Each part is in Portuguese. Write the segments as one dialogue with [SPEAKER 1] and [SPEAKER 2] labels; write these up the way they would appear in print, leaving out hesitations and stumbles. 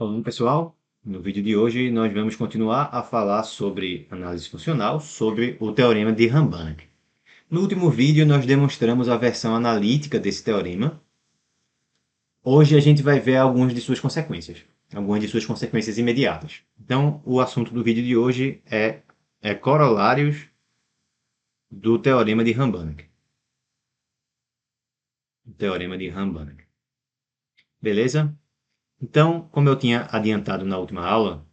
[SPEAKER 1] Olá, pessoal. No vídeo de hoje, nós vamos continuar a falar sobre análise funcional, sobre o teorema de Rambank. No último vídeo, nós demonstramos a versão analítica desse teorema. Hoje, a gente vai ver algumas de suas consequências imediatas. Então, o assunto do vídeo de hoje é corolários do teorema de Rambank. O teorema de Rambank. Beleza? Então, como eu tinha adiantado na última aula,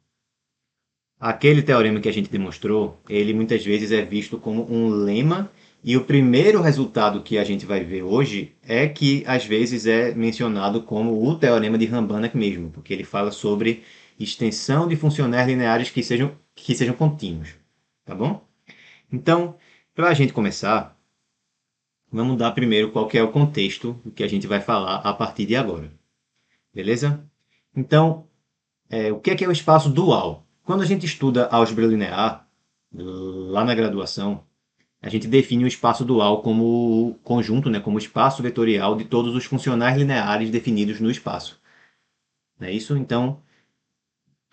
[SPEAKER 1] aquele teorema que a gente demonstrou, ele muitas vezes é visto como um lema, e o primeiro resultado que a gente vai ver hoje é que às vezes é mencionado como o teorema de Rambanach mesmo, porque ele fala sobre extensão de funcionais lineares que sejam contínuos, tá bom? Então, para a gente começar, vamos dar primeiro qual que é o contexto do que a gente vai falar a partir de agora, beleza? Então, o que é o espaço dual? Quando a gente estuda álgebra linear, lá na graduação, a gente define o espaço dual como o conjunto, né, como o espaço vetorial de todos os funcionais lineares definidos no espaço. Não é isso? Então,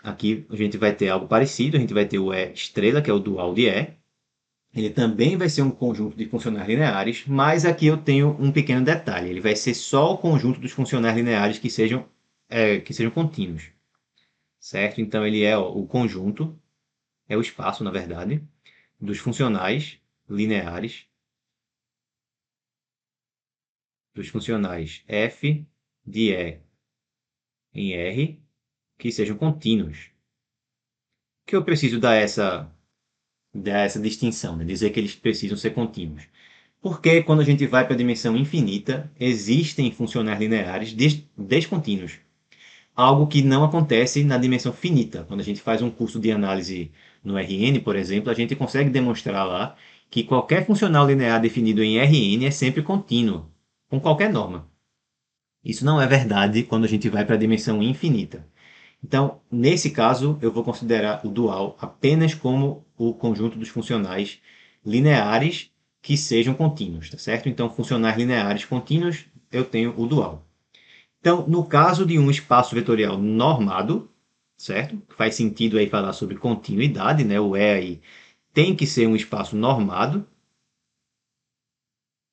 [SPEAKER 1] aqui a gente vai ter algo parecido, a gente vai ter o E estrela, que é o dual de E. Ele também vai ser um conjunto de funcionais lineares, mas aqui eu tenho um pequeno detalhe. Ele vai ser só o conjunto dos funcionais lineares que sejam contínuos, certo? Então, ele é o conjunto, é o espaço, na verdade, dos funcionais lineares, dos funcionais f de E em R que sejam contínuos. Que eu preciso dar essa distinção, né? Dizer que eles precisam ser contínuos. Porque quando a gente vai para a dimensão infinita, existem funcionais lineares descontínuos. Algo que não acontece na dimensão finita. Quando a gente faz um curso de análise no Rn, por exemplo, a gente consegue demonstrar lá que qualquer funcional linear definido em Rn é sempre contínuo, com qualquer norma. Isso não é verdade quando a gente vai para a dimensão infinita. Então, nesse caso, eu vou considerar o dual apenas como o conjunto dos funcionais lineares que sejam contínuos, tá certo? Então, funcionais lineares contínuos, eu tenho o dual. Então, no caso de um espaço vetorial normado, certo? Faz sentido aí falar sobre continuidade, né? O E aí tem que ser um espaço normado,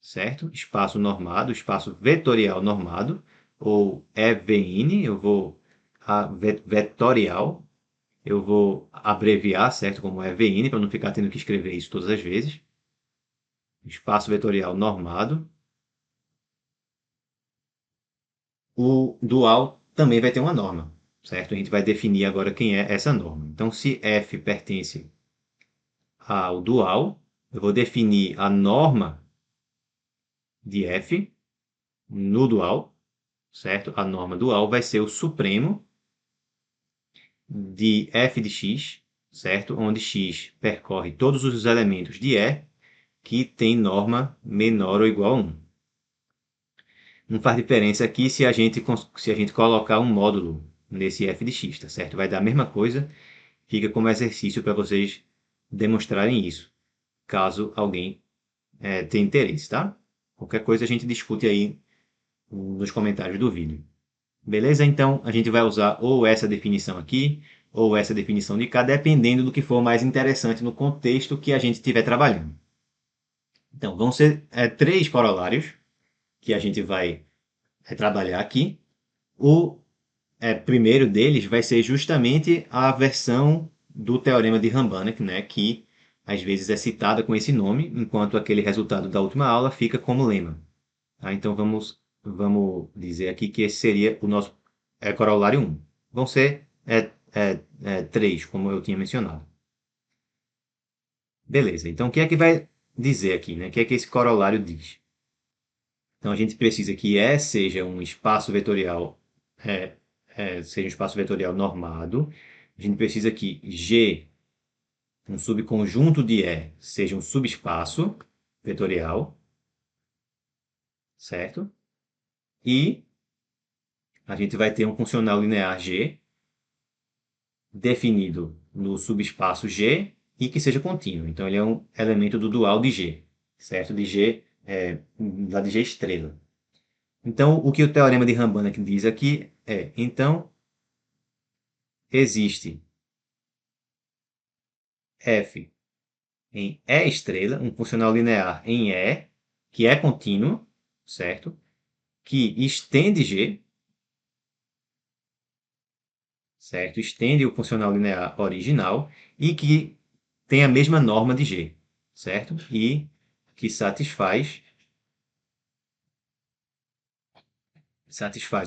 [SPEAKER 1] certo? Espaço normado, espaço vetorial normado, ou EVN, vetorial, eu vou abreviar, certo? Como EVN, para não ficar tendo que escrever isso todas as vezes. Espaço vetorial normado. O dual também vai ter uma norma, certo? A gente vai definir agora quem é essa norma. Então, se f pertence ao dual, eu vou definir a norma de f no dual, certo? A norma dual vai ser o supremo de f de x, certo? Onde x percorre todos os elementos de E que tem norma menor ou igual a 1. Não faz diferença aqui se a gente colocar um módulo nesse f de x, tá certo? Vai dar a mesma coisa, fica como exercício para vocês demonstrarem isso, caso alguém tenha interesse, tá? Qualquer coisa a gente discute aí nos comentários do vídeo. Beleza? Então, a gente vai usar ou essa definição aqui, ou essa definição de cá, dependendo do que for mais interessante no contexto que a gente estiver trabalhando. Então, vão ser três corolários que a gente vai trabalhar aqui. O primeiro deles vai ser justamente a versão do teorema de Rambanach, né, que às vezes é citada com esse nome, enquanto aquele resultado da última aula fica como lema. Tá? Então vamos dizer aqui que esse seria o nosso corolário 1. Vão ser três, como eu tinha mencionado. Beleza, então o que é que vai dizer aqui? Né? O que é que esse corolário diz? Então a gente precisa que E seja um espaço vetorial normado. A gente precisa que G, um subconjunto de E, seja um subespaço vetorial, certo? E a gente vai ter um funcional linear G definido no subespaço G e que seja contínuo. Então ele é um elemento do dual de G, certo? De G, lá de G estrela. Então, o que o teorema de Rambanach diz aqui então, existe f em E estrela, um funcional linear em E, que é contínuo, certo? Que estende G, certo? Estende o funcional linear original e que tem a mesma norma de G, certo? E que satisfaz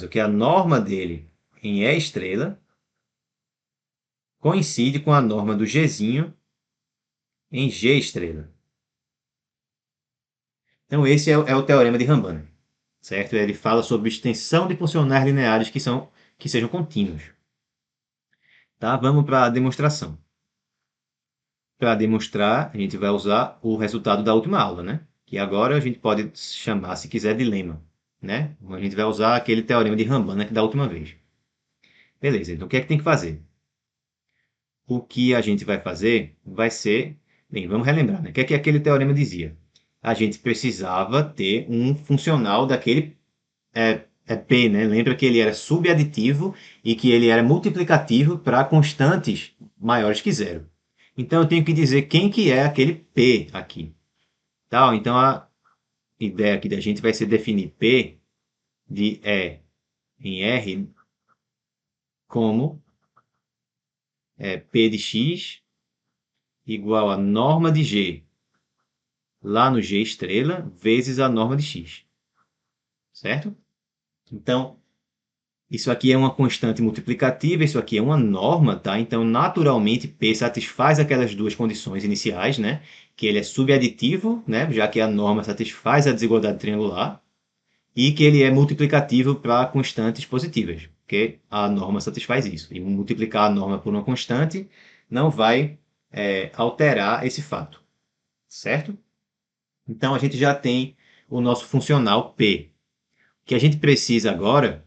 [SPEAKER 1] o que a norma dele em E estrela coincide com a norma do Gzinho em G estrela. Então esse é o teorema de Ramban, certo? Ele fala sobre extensão de funcionais lineares que sejam contínuos. Tá? Vamos para a demonstração. Para demonstrar, a gente vai usar o resultado da última aula, né? Que agora a gente pode chamar, se quiser, de lema, né? A gente vai usar aquele teorema de Ramban da última vez. Beleza, então o que é que tem que fazer? O que a gente vai fazer vai ser... Bem, vamos relembrar, né? O que é que aquele teorema dizia? A gente precisava ter um funcional daquele P, né? Lembra que ele era subaditivo e que ele era multiplicativo para constantes maiores que zero. Então eu tenho que dizer quem que é aquele P aqui. Tá? Então a ideia aqui da gente vai ser definir P de E em R como P de x igual a norma de G lá no G estrela vezes a norma de x. Certo? Então, isso aqui é uma constante multiplicativa, isso aqui é uma norma, tá? Então, naturalmente, P satisfaz aquelas duas condições iniciais, né? Que ele é subaditivo, né? Já que a norma satisfaz a desigualdade triangular, e que ele é multiplicativo para constantes positivas, porque a norma satisfaz isso. E multiplicar a norma por uma constante não vai alterar esse fato, certo? Então, a gente já tem o nosso funcional P. O que a gente precisa agora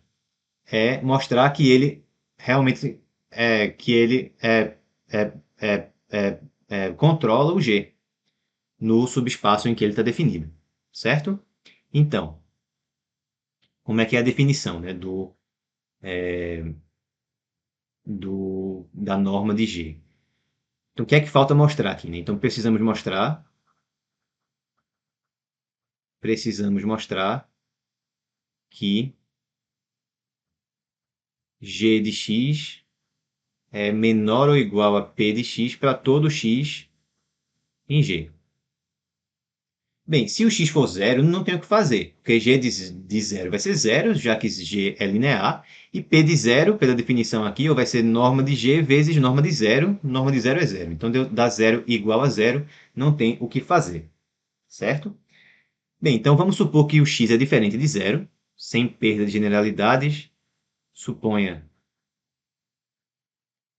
[SPEAKER 1] é mostrar que ele realmente é, controla o G no subespaço em que ele está definido, certo? Então, como é que é a definição, né, da norma de G? Então, o que é que falta mostrar aqui, né? Então, precisamos mostrar que G de x é menor ou igual a P de x para todo x em G. Bem, se o x for zero, não tem o que fazer, porque g de zero vai ser zero, já que g é linear, e p de zero, pela definição aqui, vai ser norma de g vezes norma de zero é zero. Então, dá zero igual a zero, não tem o que fazer, certo? Bem, então vamos supor que o x é diferente de zero, sem perda de generalidades, suponha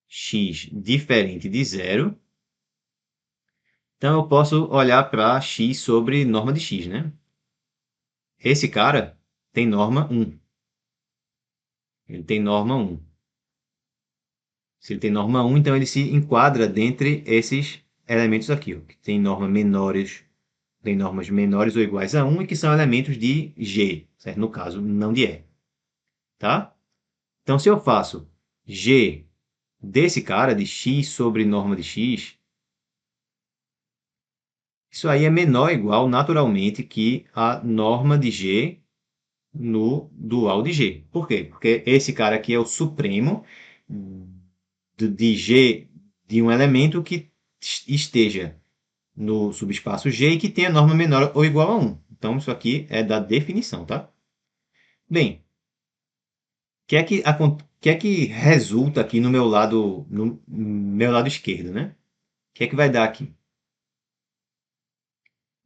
[SPEAKER 1] x diferente de zero, então eu posso olhar para x sobre norma de x, né? Esse cara tem norma 1. Ele tem norma 1. Se ele tem norma 1, então ele se enquadra dentre esses elementos aqui, ó, que tem normas menores ou iguais a 1 e que são elementos de G, certo? No caso, não de E. Tá? Então, se eu faço G desse cara, de x sobre norma de x, isso aí é menor ou igual, naturalmente, que a norma de G no dual de G. Por quê? Porque esse cara aqui é o supremo de G de um elemento que esteja no subespaço G e que tenha norma menor ou igual a 1. Então, isso aqui é da definição, tá? Bem, o que é que resulta aqui no meu lado esquerdo, né? O que é que vai dar aqui?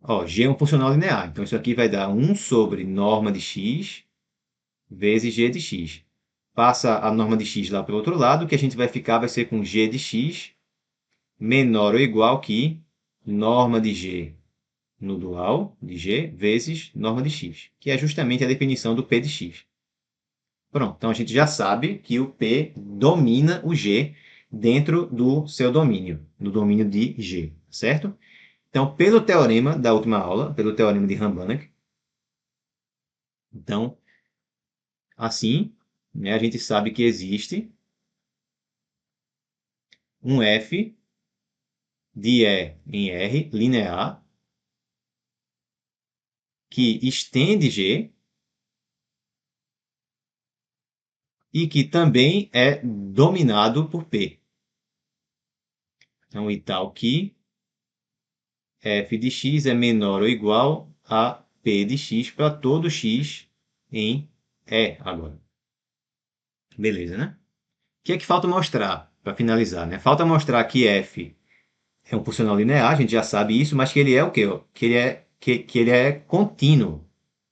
[SPEAKER 1] Ó, G é um funcional linear, então isso aqui vai dar 1 sobre norma de x vezes G de x. Passa a norma de x lá para o outro lado, o que a gente vai ficar vai ser com G de x menor ou igual que norma de G no dual de G vezes norma de x, que é justamente a definição do P de x. Pronto, então a gente já sabe que o P domina o G dentro do seu domínio, do domínio de G, certo? Então, pelo teorema da última aula, pelo teorema de Ramban, então, assim, né, a gente sabe que existe um f de E em R linear que estende G e que também é dominado por P. Então, e tal que f de x é menor ou igual a P de x para todo x em E agora. Beleza, né? O que é que falta mostrar para finalizar, né? Falta mostrar que f é um funcional linear, a gente já sabe isso, mas que ele é o quê? Que ele é contínuo,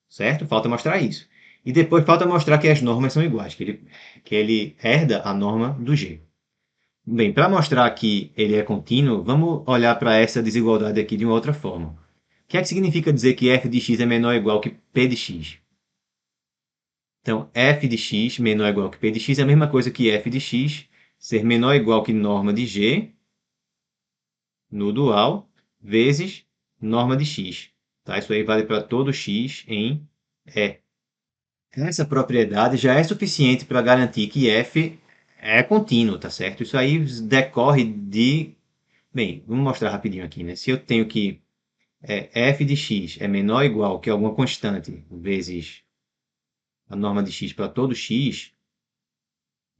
[SPEAKER 1] certo? Falta mostrar isso. E depois falta mostrar que as normas são iguais, que ele herda a norma do G. Bem, para mostrar que ele é contínuo, vamos olhar para essa desigualdade aqui de uma outra forma. O que é que significa dizer que f de x é menor ou igual que p de x? Então, f de x menor ou igual que p de x é a mesma coisa que f de x ser menor ou igual que norma de G no dual vezes norma de x. Tá? Isso aí vale para todo x em E. Essa propriedade já é suficiente para garantir que f é contínuo, tá certo? Isso aí decorre de... Bem, vamos mostrar rapidinho aqui, né? Se eu tenho que f de x é menor ou igual que alguma constante vezes a norma de x para todo x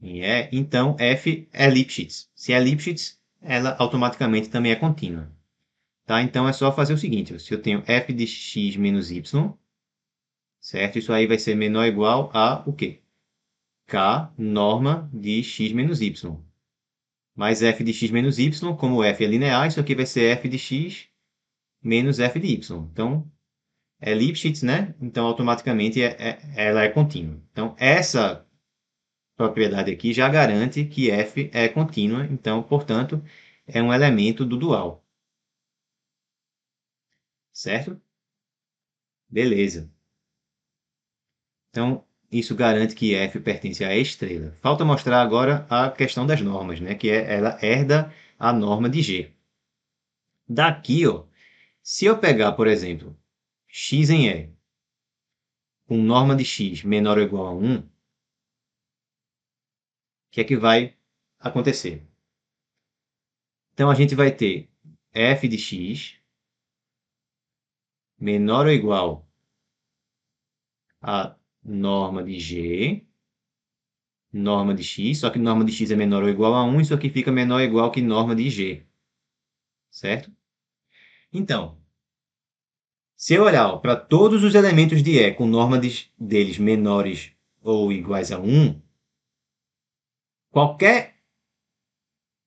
[SPEAKER 1] em E, então f é Lipschitz. Se é Lipschitz, ela automaticamente também é contínua. Tá? Então é só fazer o seguinte, se eu tenho f de x menos y, certo? Isso aí vai ser menor ou igual a o quê? K norma de x menos y. Mais f de x menos y, como f é linear, isso aqui vai ser f de x menos f de y. Então, é Lipschitz, né? Então, automaticamente, ela é contínua. Então, essa propriedade aqui já garante que f é contínua. Então, portanto, é um elemento do dual. Certo? Beleza. Então, isso garante que f pertence à estrela. Falta mostrar agora a questão das normas, né? Que ela herda a norma de G. Daqui, ó, se eu pegar, por exemplo, x em E, com norma de x menor ou igual a 1, o que é que vai acontecer? Então, a gente vai ter f de x menor ou igual a norma de G, norma de x, só que norma de x é menor ou igual a 1, isso aqui fica menor ou igual que norma de G, certo? Então, se eu olhar para todos os elementos de E com norma deles menores ou iguais a 1, qualquer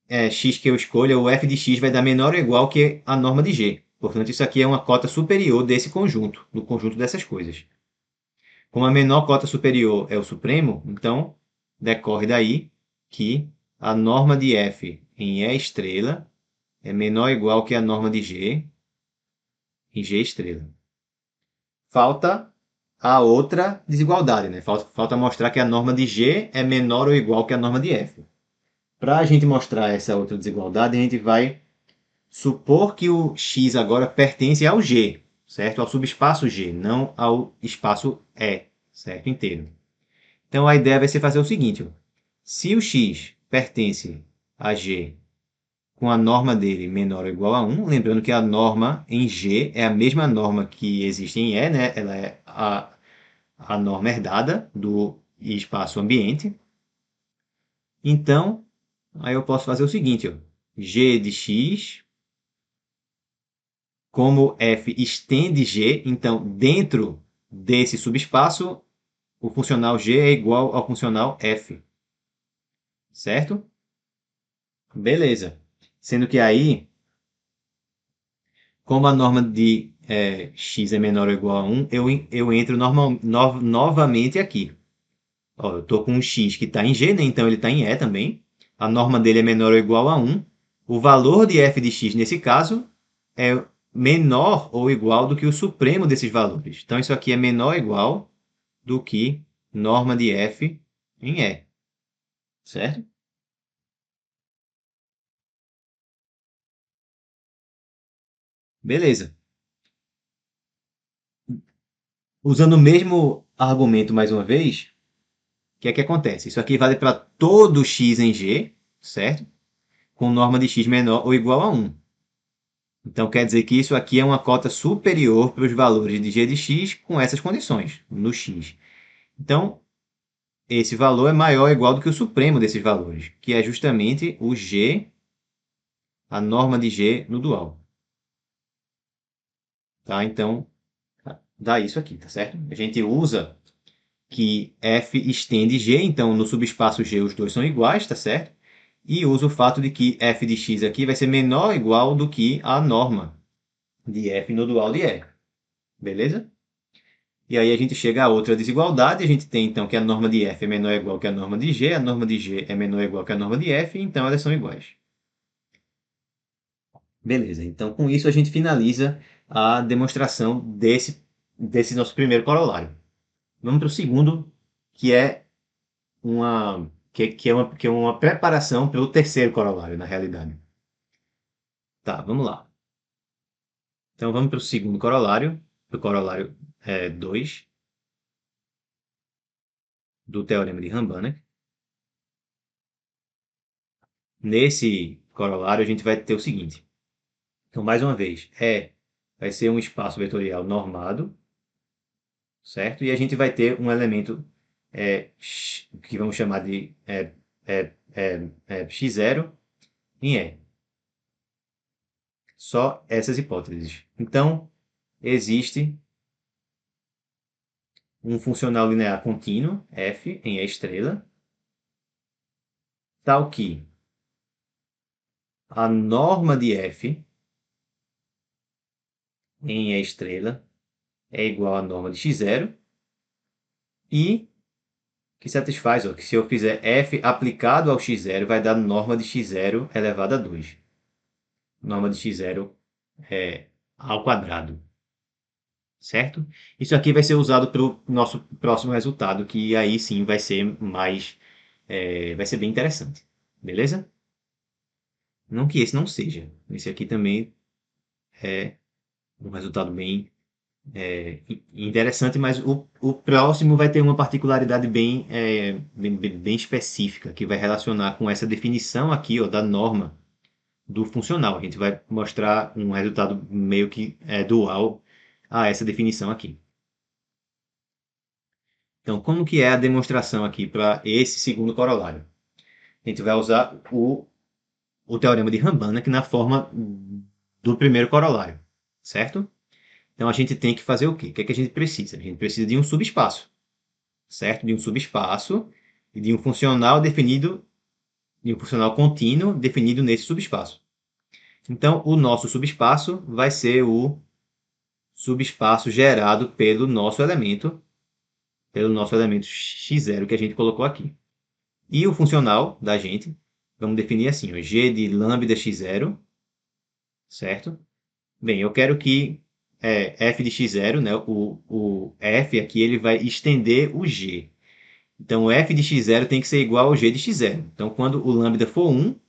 [SPEAKER 1] x que eu escolha, o f de x vai dar menor ou igual que a norma de G. Portanto, isso aqui é uma cota superior desse conjunto, do conjunto dessas coisas. Como a menor cota superior é o supremo, então decorre daí que a norma de f em E estrela é menor ou igual que a norma de G em G estrela. Falta a outra desigualdade, né? Falta mostrar que a norma de G é menor ou igual que a norma de F. Para a gente mostrar essa outra desigualdade, a gente vai supor que o x agora pertence ao G, certo? Ao subespaço G, não ao espaço E, certo? Inteiro. Então a ideia vai ser fazer o seguinte: ó. Se o x pertence a G com a norma dele menor ou igual a 1, lembrando que a norma em G é a mesma norma que existe em E, né? Ela é a norma herdada do espaço ambiente. Então, aí eu posso fazer o seguinte, ó. G de x, como f estende G, então dentro desse subespaço, o funcional G é igual ao funcional f. Certo? Beleza. Sendo que aí, como a norma de x é menor ou igual a 1, eu entro novamente aqui. Ó, eu estou com um x que está em G, né? Então ele está em E também. A norma dele é menor ou igual a 1. O valor de f de x, nesse caso, é menor ou igual do que o supremo desses valores. Então, isso aqui é menor ou igual do que norma de f em E. Certo? Beleza. Usando o mesmo argumento mais uma vez, o que é que acontece? Isso aqui vale para todo x em G, certo? com norma de x menor ou igual a 1. Então, quer dizer que isso aqui é uma cota superior para os valores de g de x com essas condições, no x. Então, esse valor é maior ou igual do que o supremo desses valores, que é justamente o g, a norma de g no dual. Tá? Então, dá isso aqui, tá certo? A gente usa que f estende g, então no subespaço g os dois são iguais, tá certo? E usa o fato de que f de x aqui vai ser menor ou igual do que a norma de f no dual de E. Beleza? E aí a gente chega a outra desigualdade, a gente tem então que a norma de f é menor ou igual que a norma de g, a norma de g é menor ou igual que a norma de f, então elas são iguais. Beleza, então com isso a gente finaliza a demonstração desse nosso primeiro corolário. Vamos para o segundo, que é uma preparação para o terceiro corolário, na realidade. Tá, vamos lá. Então vamos para o segundo corolário, para o corolário 2 do Teorema de Rambanach. Nesse corolário a gente vai ter o seguinte. Então, mais uma vez, vai ser um espaço vetorial normado, certo? E a gente vai ter um elemento que vamos chamar de x0 em E. Só essas hipóteses. Então, existe um funcional linear contínuo, f, em E estrela, tal que a norma de f em E estrela é igual à norma de x0 e que satisfaz, ó, que se eu fizer f aplicado ao x0, vai dar norma de x0 elevado a 2. Norma de x0 ao quadrado. Certo? Isso aqui vai ser usado para o nosso próximo resultado, que aí sim vai ser vai ser bem interessante. Beleza? Não que esse não seja. Esse aqui também é um resultado interessante, mas o próximo vai ter uma particularidade bem específica, que vai relacionar com essa definição aqui, ó, da norma do funcional. A gente vai mostrar um resultado meio que dual a essa definição aqui. Então, como que é a demonstração aqui para esse segundo corolário? A gente vai usar o teorema de Rambanach na forma do primeiro corolário, certo? Então, a gente tem que fazer o quê? O que é que a gente precisa? A gente precisa de um subespaço, certo? De um subespaço e de um funcional definido, de um funcional contínuo definido nesse subespaço. Então, o nosso subespaço vai ser o subespaço gerado pelo nosso elemento x0 que a gente colocou aqui. E o funcional da gente, vamos definir assim, ó, g de lambda x0, certo? Bem, eu quero que f de x0, né, o f aqui, ele vai estender o g. Então, o f de x0 tem que ser igual ao g de x0. Então, quando o lambda for 1,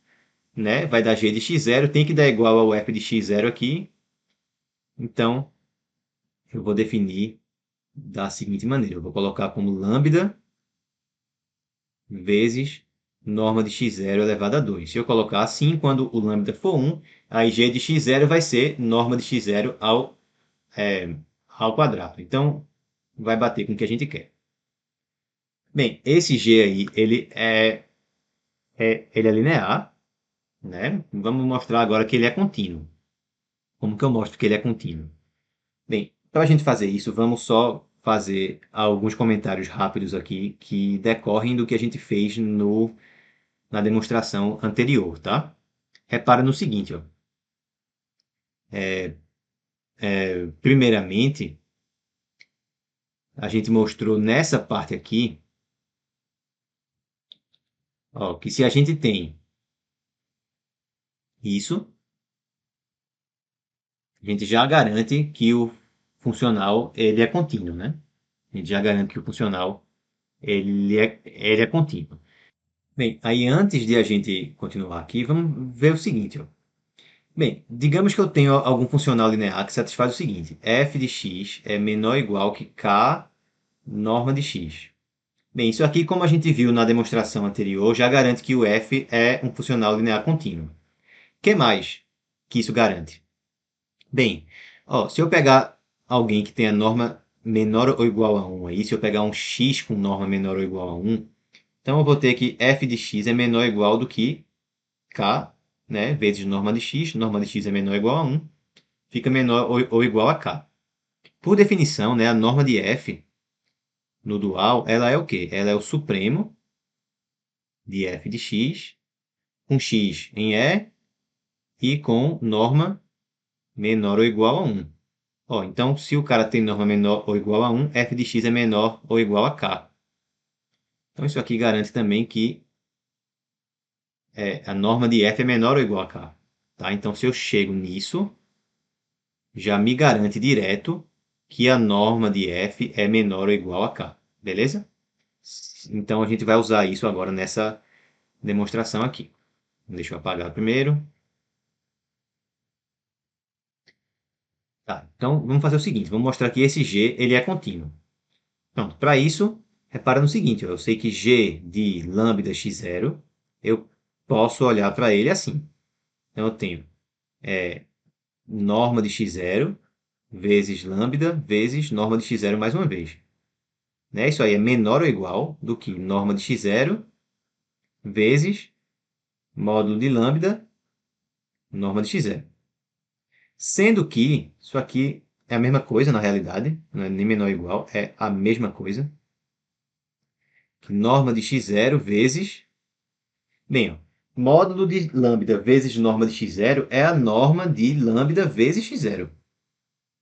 [SPEAKER 1] né, vai dar g de x0, tem que dar igual ao f de x0 aqui. Então, eu vou definir da seguinte maneira. Eu vou colocar como lambda vezes norma de x0 elevado a 2. Se eu colocar assim, quando o lambda for 1, aí g de x0 vai ser norma de x0 ao quadrado. Então, vai bater com o que a gente quer. Bem, esse g aí, ele é linear, né? Vamos mostrar agora que ele é contínuo. Como que eu mostro que ele é contínuo? Bem, para a gente fazer isso, vamos só fazer alguns comentários rápidos aqui que decorrem do que a gente fez na demonstração anterior, tá? Repara no seguinte, ó. Primeiramente, a gente mostrou nessa parte aqui, ó, que se a gente tem isso, a gente já garante que o funcional ele é contínuo, né? A gente já garante que o funcional ele é contínuo. Bem, aí antes de a gente continuar aqui, vamos ver o seguinte, ó. Bem, digamos que eu tenho algum funcional linear que satisfaz o seguinte: f de x é menor ou igual que k norma de x. Bem, isso aqui, como a gente viu na demonstração anterior, já garante que o f é um funcional linear contínuo. que mais que isso garante? Bem, ó, se eu pegar alguém que tenha norma menor ou igual a 1 aí, se eu pegar um x com norma menor ou igual a 1, então eu vou ter que f de x é menor ou igual do que k, né, vezes norma de x é menor ou igual a 1, fica menor ou igual a k. Por definição, né, a norma de f no dual, ela é o quê? Ela é o supremo de f de x, com x em E e com norma menor ou igual a 1. Ó, então, se o cara tem norma menor ou igual a 1, f de x é menor ou igual a k. Então, isso aqui garante também que a norma de f é menor ou igual a k. Tá? Então, se eu chego nisso, já me garante direto que a norma de f é menor ou igual a k. Beleza? Então, a gente vai usar isso agora nessa demonstração aqui. Deixa eu apagar primeiro. Tá, então, vamos fazer o seguinte. Vamos mostrar que esse g ele é contínuo. Pronto, para isso, repara no seguinte, ó, eu sei que g de lambda x0, eu posso olhar para ele assim. Então, eu tenho norma de x0 vezes lambda vezes norma de x0 mais uma vez. Né? Isso aí é menor ou igual do que norma de x0 vezes módulo de lambda, norma de x0. Sendo que isso aqui é a mesma coisa na realidade, não é nem menor ou igual, é a mesma coisa. Que norma de x0 vezes... Bem, ó, módulo de lambda vezes norma de x0 é a norma de lambda vezes x0,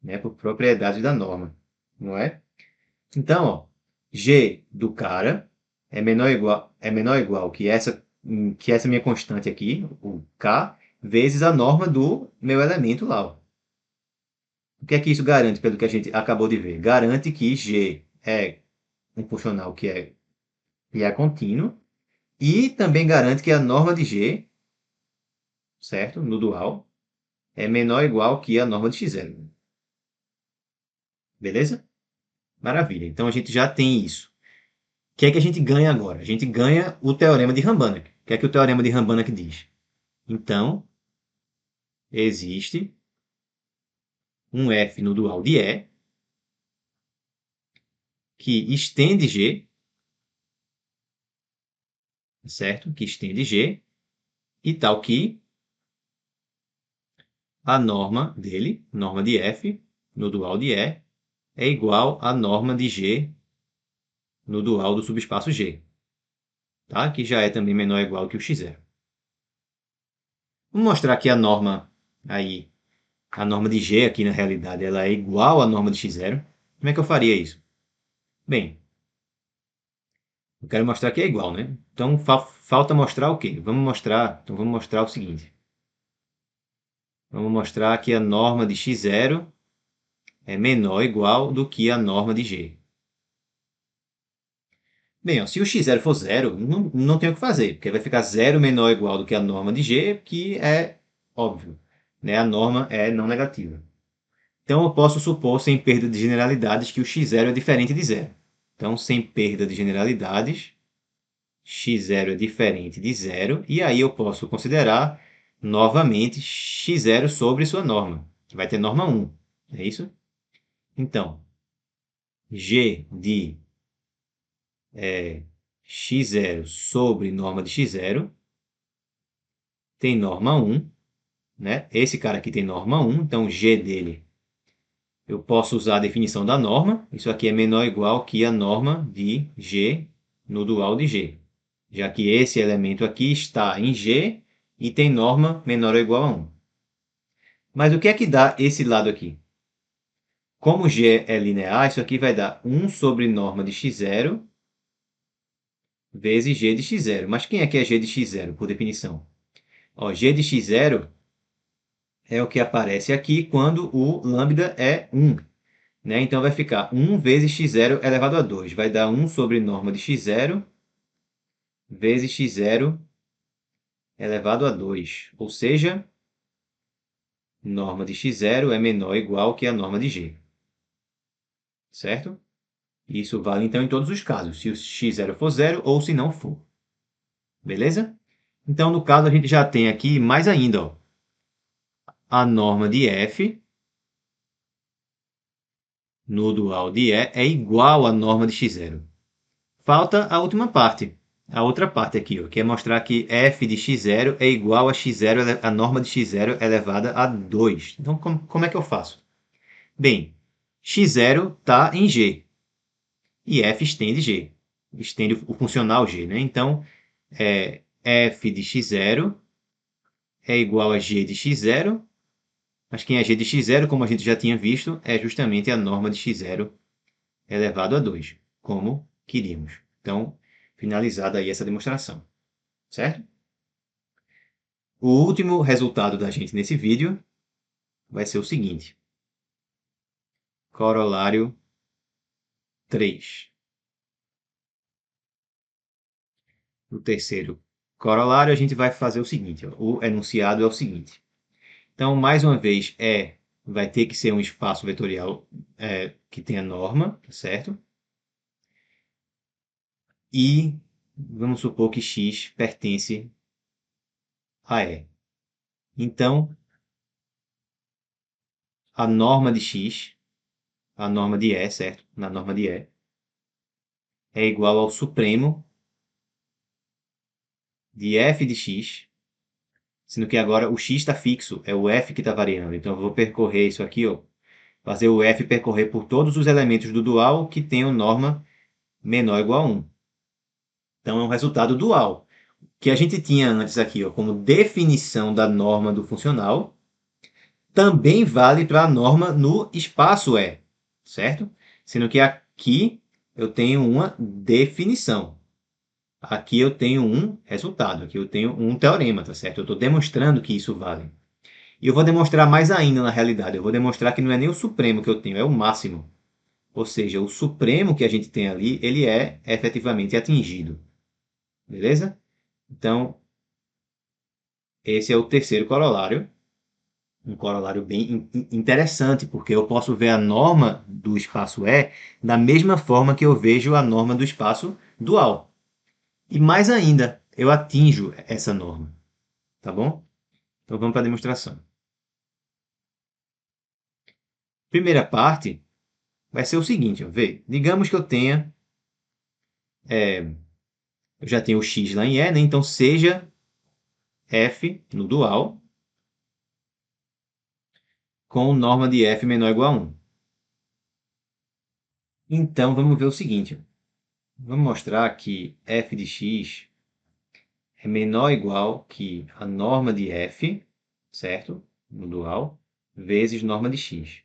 [SPEAKER 1] né, por propriedade da norma, não é? Então, ó, g do cara é menor ou igual que essa minha constante aqui, o k, vezes a norma do meu elemento lá. Ó. O que é que isso garante, pelo que a gente acabou de ver? Garante que g é um funcional que é contínuo e também garante que a norma de g, certo, no dual, é menor ou igual que a norma de x0. Beleza? Maravilha. Então a gente já tem isso. O que é que a gente ganha agora? A gente ganha o teorema de Rambanach. O que é que o teorema de Rambanach diz? Então, existe um f no dual de E que estende G, certo? Que estende G, e tal que a norma dele, norma de f no dual de E, é igual à norma de G no dual do subespaço G, tá? Que já é também menor ou igual que o x0. Vamos mostrar que a norma aí, a norma de G aqui na realidade, ela é igual à norma de x0. Como é que eu faria isso? Bem, eu quero mostrar que é igual, né? Então falta mostrar o quê? Então vamos mostrar o seguinte. Vamos mostrar que a norma de x0 é menor ou igual do que a norma de G. Bem, ó, se o x0 for zero, não tem o que fazer, porque vai ficar zero menor ou igual do que a norma de G, que é óbvio, né? A norma é não negativa. Então, eu posso supor, sem perda de generalidades, que o x0 é diferente de zero. Então, sem perda de generalidades, x0 é diferente de zero, e aí eu posso considerar novamente x0 sobre sua norma, que vai ter norma 1, é isso? Então, g de x0 sobre norma de x0 tem norma 1, né? Esse cara aqui tem norma 1, então g dele eu posso usar a definição da norma. Isso aqui é menor ou igual que a norma de G no dual de G, já que esse elemento aqui está em G e tem norma menor ou igual a 1. Mas o que é que dá esse lado aqui? Como G é linear, isso aqui vai dar 1 sobre norma de x0 vezes G de x0. Mas quem é que é G de x0, por definição? Ó, G de x0 é o que aparece aqui quando o lambda é 1. Né? Então, vai ficar 1 vezes x0 elevado a 2. Vai dar 1 sobre norma de x0 vezes x0 elevado a 2. Ou seja, norma de x0 é menor ou igual que a norma de g. Certo? Isso vale, então, em todos os casos. Se o x0 for zero ou se não for. Beleza? Então, no caso, a gente já tem aqui mais ainda. Ó. a norma de f no dual de E é igual à norma de x0. Falta a última parte, a outra parte aqui, ó, que é mostrar que f de x0 é igual a x0, a norma de x0 elevada a 2. Então, como é que eu faço? Bem, x0 está em g e f estende g, estende o funcional g, né? Então, f de x0 é igual a g de x0, mas quem é g de x0, como a gente já tinha visto, é justamente a norma de x0 elevado a 2, como queríamos. Então, finalizada aí essa demonstração, certo? O último resultado da gente nesse vídeo vai ser o seguinte. Corolário 3. No terceiro corolário, a gente vai fazer o seguinte. Ó, o enunciado é o seguinte. Então, mais uma vez, vai ter que ser um espaço vetorial que tenha norma, certo? E vamos supor que x pertence a E. Então, a norma de x, a norma de E, certo? Na norma de E, é igual ao supremo de f de x, sendo que agora o x está fixo, é o f que está variando. Então, eu vou percorrer isso aqui, ó, fazer o f percorrer por todos os elementos do dual que tenham norma menor ou igual a 1. Então, é um resultado dual. Que a gente tinha antes aqui, ó, como definição da norma do funcional, também vale para a norma no espaço E, certo? Sendo que aqui eu tenho uma definição. Aqui eu tenho um resultado, aqui eu tenho um teorema, tá certo? Eu estou demonstrando que isso vale. E eu vou demonstrar mais ainda na realidade. Eu vou demonstrar que não é nem o supremo que eu tenho, é o máximo. Ou seja, o supremo que a gente tem ali, ele é efetivamente atingido. Beleza? Então, esse é o terceiro corolário. Um corolário bem interessante, porque eu posso ver a norma do espaço E da mesma forma que eu vejo a norma do espaço dual. E mais ainda, eu atinjo essa norma. Tá bom? Então vamos para a demonstração. Primeira parte vai ser o seguinte, ó, vê, digamos que eu tenha, eu já tenho o x lá em E, né? Então seja f no dual com norma de f menor ou igual a 1. Então vamos ver o seguinte, ó. Vamos mostrar que f de x é menor ou igual que a norma de f, certo? No dual, vezes norma de x.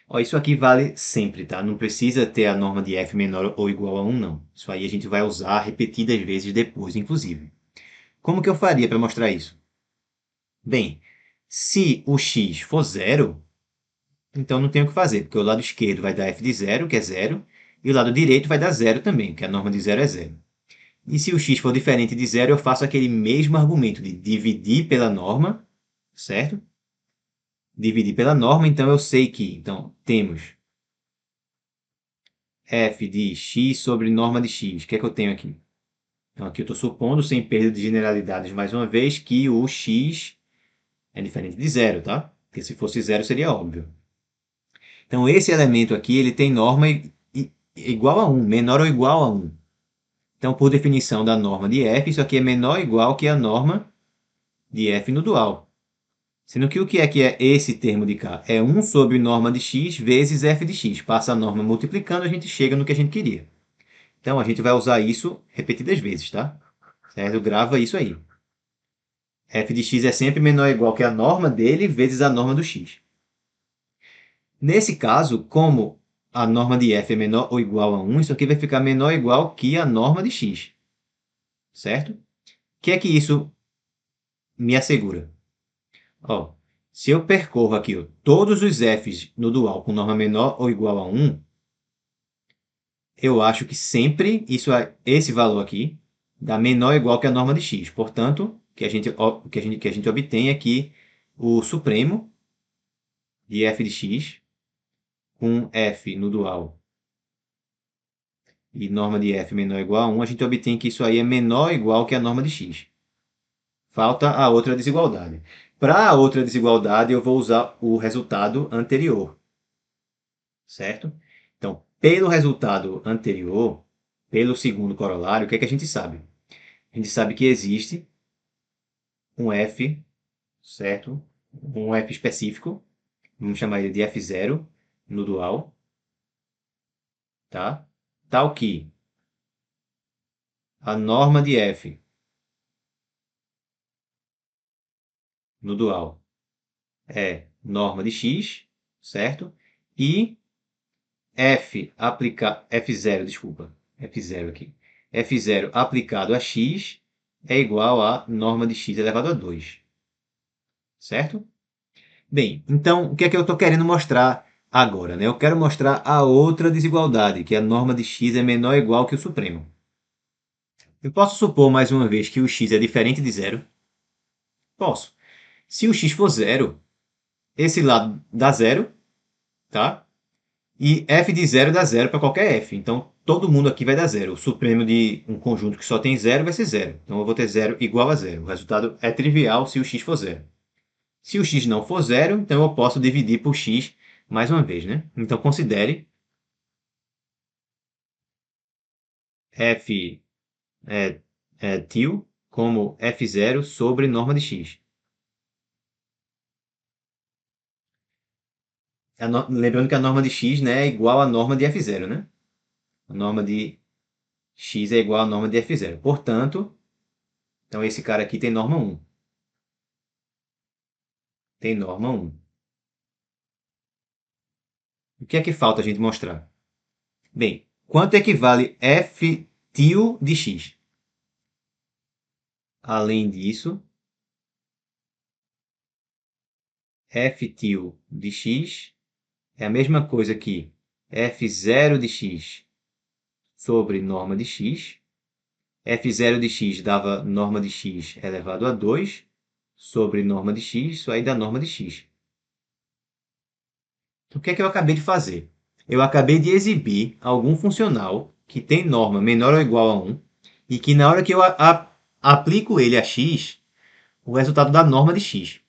[SPEAKER 1] Ó, isso aqui vale sempre, tá? Não precisa ter a norma de f menor ou igual a 1, não. Isso aí a gente vai usar repetidas vezes depois, inclusive. Como que eu faria para mostrar isso? Bem, se o x for zero, então não tem o que fazer, porque o lado esquerdo vai dar f de zero, que é zero, e o lado direito vai dar zero também, que a norma de zero é zero. E se o x for diferente de zero, eu faço aquele mesmo argumento de dividir pela norma, certo? Dividir pela norma, então eu sei que então, temos f de x sobre norma de x. O que é que eu tenho aqui? Então, aqui eu estou supondo, sem perda de generalidades mais uma vez, que o x é diferente de zero, tá? Porque se fosse zero seria óbvio. Então, esse elemento aqui ele tem norma igual a 1, menor ou igual a 1. Então, por definição da norma de f, isso aqui é menor ou igual que a norma de f no dual. Sendo que o que é esse termo de cá? É 1 sobre norma de x vezes f de x. Passa a norma multiplicando, a gente chega no que a gente queria. Então, a gente vai usar isso repetidas vezes, tá? Certo? Grava isso aí. F de x é sempre menor ou igual que a norma dele vezes a norma do x. Nesse caso, como a norma de f é menor ou igual a 1, isso aqui vai ficar menor ou igual que a norma de x. Certo? O que é que isso me assegura? Ó, se eu percorro aqui ó, todos os f's no dual com norma menor ou igual a 1, eu acho que sempre esse valor aqui dá menor ou igual que a norma de x. Portanto, o que a gente obtém é que o supremo de f de x com f no dual e norma de f menor ou igual a 1, a gente obtém que isso aí é menor ou igual que a norma de x. Falta a outra desigualdade. Para a outra desigualdade, eu vou usar o resultado anterior, certo? Então, pelo resultado anterior, pelo segundo corolário, o que é que a gente sabe? A gente sabe que existe um f, certo? Um f específico, vamos chamar ele de f0 no dual, tá? Tal que a norma de f no dual é norma de x, certo? E f0, desculpa, f0 aqui. f0 aplicado a x é igual a norma de x elevado a 2, certo? Bem, então o que é que eu estou querendo mostrar agora, né? Eu quero mostrar a outra desigualdade, que a norma de x é menor ou igual que o supremo. Eu posso supor mais uma vez que o x é diferente de zero? Posso. Se o x for zero, esse lado dá zero, tá? E f de zero dá zero para qualquer f. Então, todo mundo aqui vai dar zero. O supremo de um conjunto que só tem zero vai ser zero. Então, eu vou ter zero igual a zero. O resultado é trivial se o x for zero. Se o x não for zero, então eu posso dividir por x mais uma vez, né? Então, considere f til como f0 sobre norma de x. Lembrando que a norma de x, né, é igual à norma de f0, né? A norma de x é igual à norma de f0. Portanto, então esse cara aqui tem norma 1. Tem norma 1. O que é que falta a gente mostrar? Bem, quanto equivale f til de x? Além disso, f til de x é a mesma coisa que f0 de x sobre norma de x. f0 de x dava norma de x elevado a 2 sobre norma de x, isso aí dá norma de x. O que é que eu acabei de fazer? Eu acabei de exibir algum funcional que tem norma menor ou igual a 1 e que na hora que eu aplico ele a x, o resultado dá norma de x.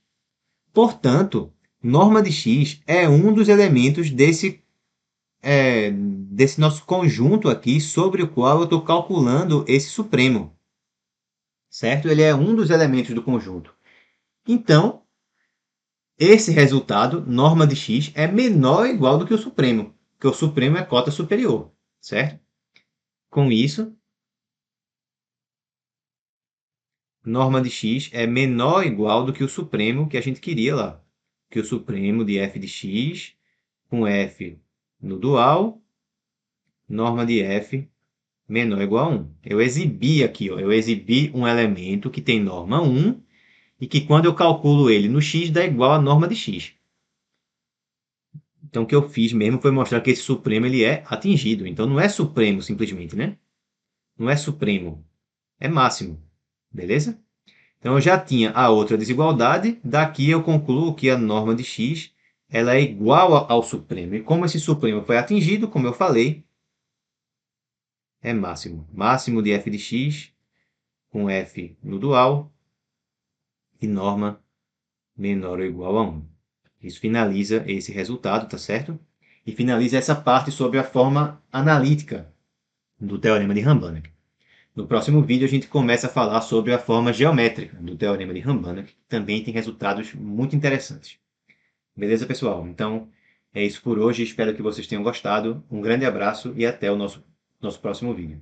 [SPEAKER 1] Portanto, norma de x é um dos elementos desse nosso conjunto aqui sobre o qual eu estou calculando esse supremo. Certo? Ele é um dos elementos do conjunto. Então, esse resultado, norma de x, é menor ou igual do que o supremo, porque o supremo é cota superior, certo? Com isso, norma de x é menor ou igual do que o supremo que a gente queria lá, que o supremo de f de x com f no dual, norma de f menor ou igual a 1. Eu exibi aqui, ó, eu exibi um elemento que tem norma 1 e que quando eu calculo ele no x dá igual a norma de x. Então, o que eu fiz mesmo foi mostrar que esse supremo ele é atingido. Então, não é supremo simplesmente, né? Não é supremo, é máximo. Beleza? Então, eu já tinha a outra desigualdade. Daqui eu concluo que a norma de x ela é igual ao supremo. E como esse supremo foi atingido, como eu falei, é máximo. Máximo de f de x com f no dual e norma menor ou igual a 1. Isso finaliza esse resultado, tá certo? E finaliza essa parte sobre a forma analítica do Teorema de Rambanach. No próximo vídeo, a gente começa a falar sobre a forma geométrica do Teorema de Rambanach, que também tem resultados muito interessantes. Beleza, pessoal? Então, é isso por hoje. Espero que vocês tenham gostado. Um grande abraço e até o nosso próximo vídeo.